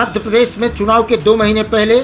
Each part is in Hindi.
मध्य प्रदेश में चुनाव के 2 महीने पहले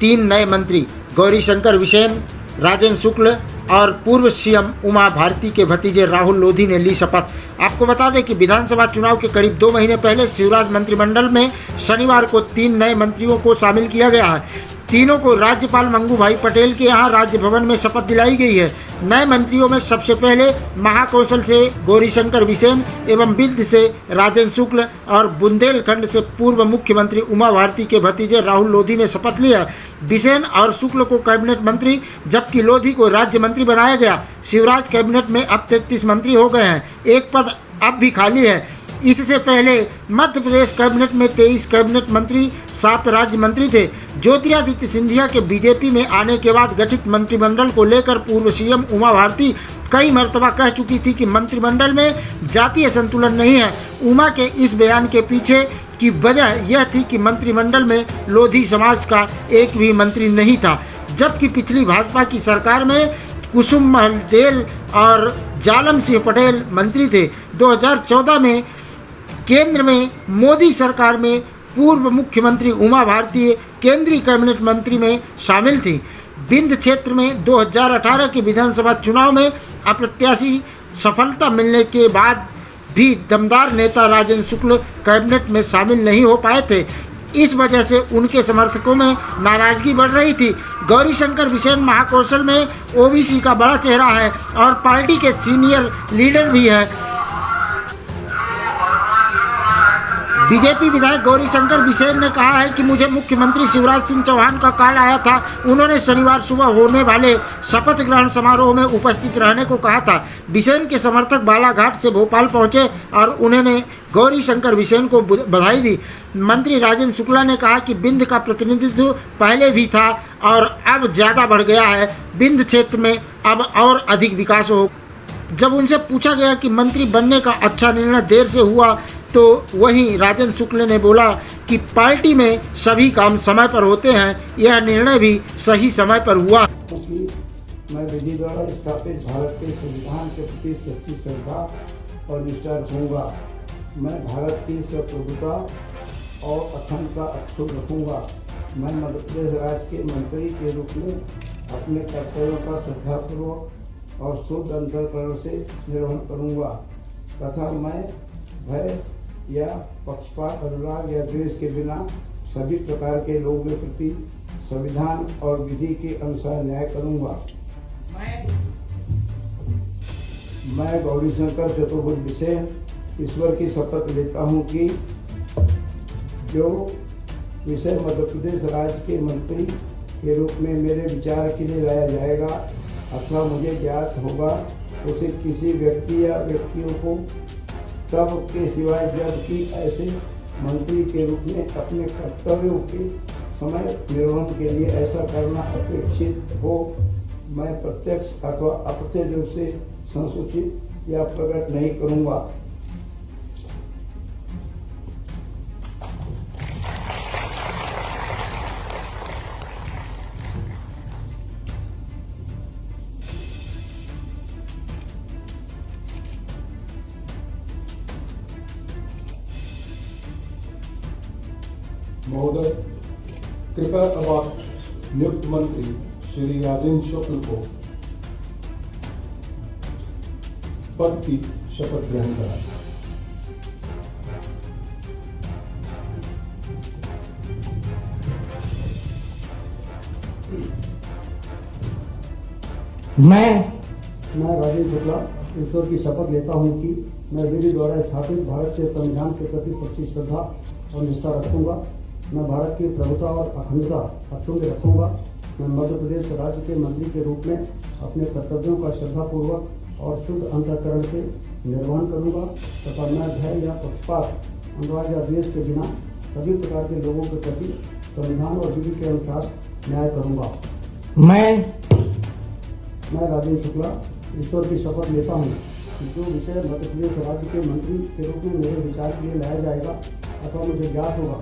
3 नए मंत्री गौरीशंकर बिसेन, राजेंद्र शुक्ल और पूर्व सीएम उमा भारती के भतीजे राहुल लोधी ने ली शपथ। आपको बता दें कि विधानसभा चुनाव के करीब 2 महीने पहले शिवराज मंत्रिमंडल में शनिवार को 3 नए मंत्रियों को शामिल किया गया है। तीनों को राज्यपाल मंगू भाई पटेल के यहाँ राजभवन में शपथ दिलाई गई है। नए मंत्रियों में सबसे पहले महाकौशल से गौरीशंकर बिसेन एवं वित्त से राजेंद्र शुक्ल और बुंदेलखंड से पूर्व मुख्यमंत्री उमा भारती के भतीजे राहुल लोधी ने शपथ लिया। बिसेन और शुक्ल को कैबिनेट मंत्री जबकि लोधी को राज्य मंत्री बनाया गया। शिवराज कैबिनेट में अब 33 मंत्री हो गए हैं, एक पद अब भी खाली है। इससे पहले मध्य प्रदेश कैबिनेट में 23 कैबिनेट मंत्री, 7 राज्य मंत्री थे। ज्योतिरादित्य सिंधिया के बीजेपी में आने के बाद गठित मंत्रिमंडल को लेकर पूर्व सीएम उमा भारती कई मर्तबा कह चुकी थी कि मंत्रिमंडल में जातीय संतुलन नहीं है। उमा के इस बयान के पीछे की वजह यह थी कि मंत्रिमंडल में लोधी समाज का एक भी मंत्री नहीं था, जबकि पिछली भाजपा की सरकार में कुसुम महलदेल और जालम सिंह पटेल मंत्री थे। 2014 में केंद्र में मोदी सरकार में पूर्व मुख्यमंत्री उमा भारती केंद्रीय कैबिनेट मंत्री में शामिल थी। बिंद क्षेत्र में 2018 के विधानसभा चुनाव में अप्रत्याशी सफलता मिलने के बाद भी दमदार नेता राजेंद्र शुक्ल कैबिनेट में शामिल नहीं हो पाए थे। इस वजह से उनके समर्थकों में नाराजगी बढ़ रही थी। गौरीशंकर बिसेन महाकौशल में ओबीसी का बड़ा चेहरा है और पार्टी के सीनियर लीडर भी है। बीजेपी विधायक गौरीशंकर बिसेन ने कहा है कि मुझे मुख्यमंत्री शिवराज सिंह चौहान का कॉल आया था। उन्होंने शनिवार सुबह होने वाले शपथ ग्रहण समारोह में उपस्थित रहने को कहा था। बिसेन के समर्थक बालाघाट से भोपाल पहुंचे और उन्होंने गौरीशंकर बिसेन को बधाई दी। मंत्री राजेंद्र शुक्ला ने कहा कि बिंद का प्रतिनिधित्व पहले भी था और अब ज़्यादा बढ़ गया है। बिंद क्षेत्र में अब और अधिक विकास हो। जब उनसे पूछा गया कि मंत्री बनने का अच्छा निर्णय देर से हुआ तो वहीं राजेंद्र शुक्ल ने बोला कि पार्टी में सभी काम समय पर होते हैं, यह निर्णय भी सही समय पर हुआ। मैं विधि द्वारा स्थापित भारत के संविधान के प्रति सच्ची श्रद्धा और निष्ठा रखूँगा। मैं भारत की स्वतंत्रता और अखंडता अक्षुण्ण रखूँगा। मैं मध्य प्रदेश राज्य के मंत्री के रूप में अपने कर्तव्यों का श्रद्धापूर्वक और शुद्ध अंतःकरण से निर्वहन करूँगा तथा मैं भय या पक्षपात, अनुराग या द्वेष के बिना सभी प्रकार के लोगों के प्रति संविधान और विधि के अनुसार न्याय करूँगा। मैं गौरीशंकर चतुर्भुज बिसेन ईश्वर की शपथ लेता हूँ कि जो विषय मध्य प्रदेश राज्य के मंत्री के रूप में मेरे विचार के लिए लाया जाएगा अथवा मुझे ज्ञात होगा उसे किसी व्यक्ति या व्यक्तियों को तब के सिवाय जबकि ऐसे मंत्री के रूप में अपने कर्तव्यों के समय निर्वहन के लिए ऐसा करना अपेक्षित हो, मैं प्रत्यक्ष अथवा अप्रत्यक्ष रूप से संसूचित या प्रकट नहीं करूँगा। महोदय, कृपया अब आप नियुक्त मंत्री श्री राजेंद्र शुक्ल को पद की शपथ ग्रहण कराएं। मैं राजेंद्र शुक्ला ईश्वर की शपथ लेता हूं कि मैं विधि द्वारा स्थापित भारत के संविधान के प्रति सच्ची श्रद्धा और निष्ठा रखूंगा। मैं भारत की प्रभुता और अखंडता अक्षुण्ण रखूंगा। मैं मध्य प्रदेश राज्य के मंत्री के रूप में अपने कर्तव्यों का श्रद्धापूर्वक और शुद्ध अंतःकरण से निर्वहन करूंगा तथा मैं भय या पक्षपात, अनुराग या द्वेष के बिना सभी प्रकार के लोगों के प्रति संविधान और विधि के अनुसार न्याय करूंगा। मैं राजेंद्र शुक्ला ईश्वर की शपथ लेता हूँ कि जो विषय मध्य प्रदेश राज्य के मंत्री के रूप में मेरे विचार के लिए लाया जाएगा अथवा मुझे ज्ञात होगा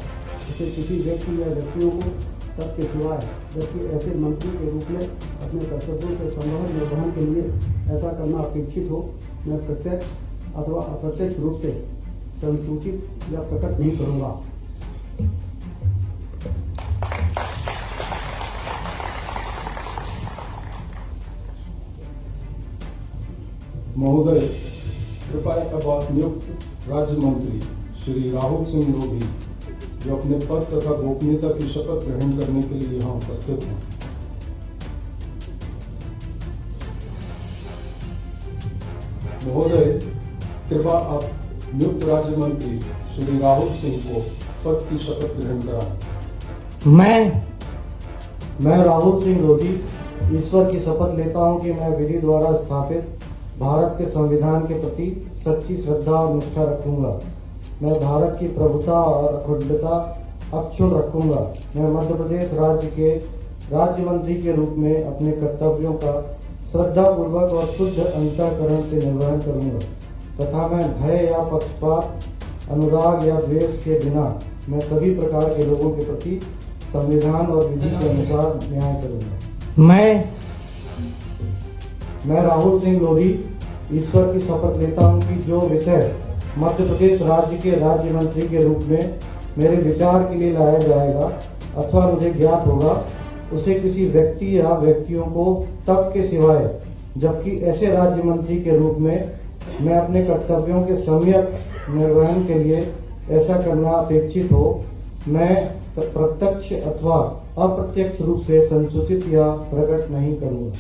उसे किसी व्यक्ति या व्यक्तियों को तब के सिवाय जबकि ऐसे मंत्री के रूप में अपने कर्तव्यों के संभव निर्वहन के लिए ऐसा करना अपेक्षित हो, मैं प्रत्यक्ष अथवा अप्रत्यक्ष रूप से संसूचित या प्रकट नहीं करूँगा। महोदय, कृपया अब नियुक्त राज्य मंत्री श्री राहुल सिंह लोधी जो अपने पद तथा गोपनीयता की शपथ ग्रहण करने के लिए यहाँ उपस्थित हैं। महोदय, कृपया आप नियुक्त राज्य मंत्री श्री राहुल सिंह को पद की शपथ ग्रहण कराएं। मैं राहुल सिंह लोधी ईश्वर की शपथ लेता हूं कि मैं विधि द्वारा स्थापित भारत के संविधान के प्रति सच्ची श्रद्धा और निष्ठा रखूंगा। मैं भारत की प्रभुता और अखंडता अक्षुण्ण रखूंगा। मैं मध्य प्रदेश राज्य के राज्य मंत्री के रूप में अपने कर्तव्यों का श्रद्धापूर्वक और शुद्ध अंतःकरण से निर्वहन करूंगा तथा मैं भय या पक्षपात, अनुराग या द्वेष के बिना मैं सभी प्रकार के लोगों के प्रति संविधान और विधि के अनुसार न्याय करूंगा। मैं राहुल सिंह लोधी ईश्वर की शपथ लेता हूं कि जो विषय मध्य प्रदेश राज्य के राज्य मंत्री के रूप में मेरे विचार के लिए लाया जाएगा अथवा मुझे ज्ञात होगा, उसे किसी व्यक्ति या व्यक्तियों को तब के सिवाय जबकि ऐसे राज्य मंत्री के रूप में मैं अपने कर्तव्यों के सम्यक निर्वहन के लिए ऐसा करना अपेक्षित हो, मैं प्रत्यक्ष अथवा अप्रत्यक्ष रूप से संसूचित या प्रकट नहीं करूंगा।